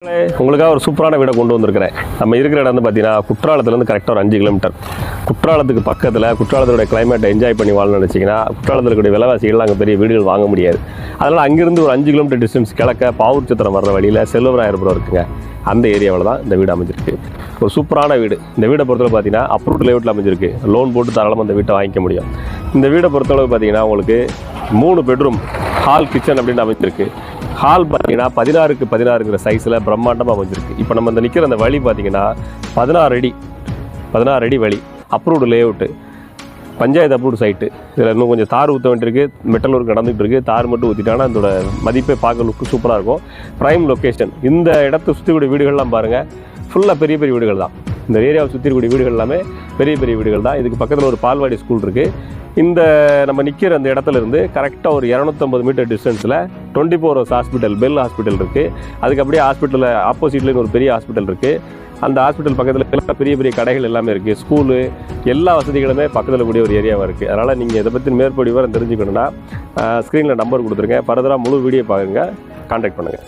உங்களுக்காக ஒரு சூப்பரான வீடை கொண்டு வந்திருக்கிறேன். நம்ம இருக்கிற இடம் வந்து பார்த்தீங்கன்னா குற்றாலத்துலேருந்து கரெக்டாக ஒரு 5 கிலோமீட்டர். குற்றாலத்துக்கு பக்கத்தில் குற்றாலத்தோட கிளைமேட்டை என்ஜாய் பண்ணி வாழணும்னு நினச்சிங்கன்னா குற்றாலத்தில் இருக்கக்கூடிய விலைவாசிகள் அங்கே பெரிய வீடுகள் வாங்க முடியாது. அதனால் அங்கேருந்து ஒரு 5 கிலோமீட்டர் டிஸ்டன்ஸ் கிழக்க பாவூர் சத்திரம் வர்ற வழியில் செல்வராயபுரம் இருக்குங்க. அந்த ஏரியாவில் தான் இந்த வீடு அமைஞ்சிருக்கு. ஒரு சூப்பரான வீடு. இந்த வீடை பொறுத்தளவு பார்த்தீங்கன்னா அப்ரூவ்ட் லேஅவுட்டில் அமைஞ்சிருக்கு. லோன் போட்டு தாராளமாக இந்த வீட்டை வாங்கிக்க முடியும். இந்த வீடை பொறுத்தளவு பார்த்தீங்கன்னா உங்களுக்கு 3 பெட்ரூம் ஹால் கிச்சன் அப்படின்னு அமைஞ்சிருக்கு. ஹால் பார்த்தீங்கன்னா 16க்கு 16ங்கிற சைஸில் பிரம்மாண்டமாக அமைஞ்சிருக்கு. இப்போ நம்ம இந்த நிற்கிற அந்த வழி பார்த்தீங்கன்னா 16 அடி வழி, approved layout, panchayat approved site. இதில் இன்னும் கொஞ்சம் தார் ஊற்ற வேண்டியிருக்கு, மெட்டல் ஒர்க் நடந்துகிட்டு இருக்குது. தார் மட்டும் ஊற்றிட்டாங்கன்னா அதோட மதிப்பே பார்க்க லுக்கு சூப்பராக இருக்கும். Prime location. இந்த இடத்தை சுற்றிக்கூடிய வீடுகள்லாம் பாருங்கள், ஃபுல்லாக பெரிய பெரிய வீடுகள் தான். இந்த ஏரியாவை சுற்றி இருக்கக்கூடிய வீடுகள் எல்லாமே பெரிய பெரிய வீடுகள் தான். இதுக்கு பக்கத்தில் ஒரு பால்வாடி ஸ்கூல் இருக்குது. இந்த நம்ம நிற்கிற அந்த இடத்துல இருந்து கரெக்டாக ஒரு 250 மீட்டர் டிஸ்டன்ஸில் 24 ஹவர்ஸ் ஹாஸ்பிட்டல், பெல் ஹாஸ்பிட்டல் இருக்குது. அதுக்கு அப்படியே ஹாஸ்பிட்டலில் ஆப்போசிட்லேயும் ஒரு பெரிய ஹாஸ்பிட்டல் இருக்குது. அந்த ஹாஸ்பிட்டல் பக்கத்தில் பெரிய பெரிய கடைகள் எல்லாமே இருக்குது. ஸ்கூலு, எல்லா வசதிகளுமே பக்கத்தில் கூடிய ஒரு ஏரியாவாக இருக்குது. அதனால் நீங்கள் இதை பற்றி மேற்படி விவரம் தெரிஞ்சுக்கணுன்னா ஸ்க்ரீனில் நம்பர் கொடுத்துருங்க. ஃபர்தராக முழு வீடியோ பாருங்கள், கான்டாக்ட் பண்ணுங்கள்.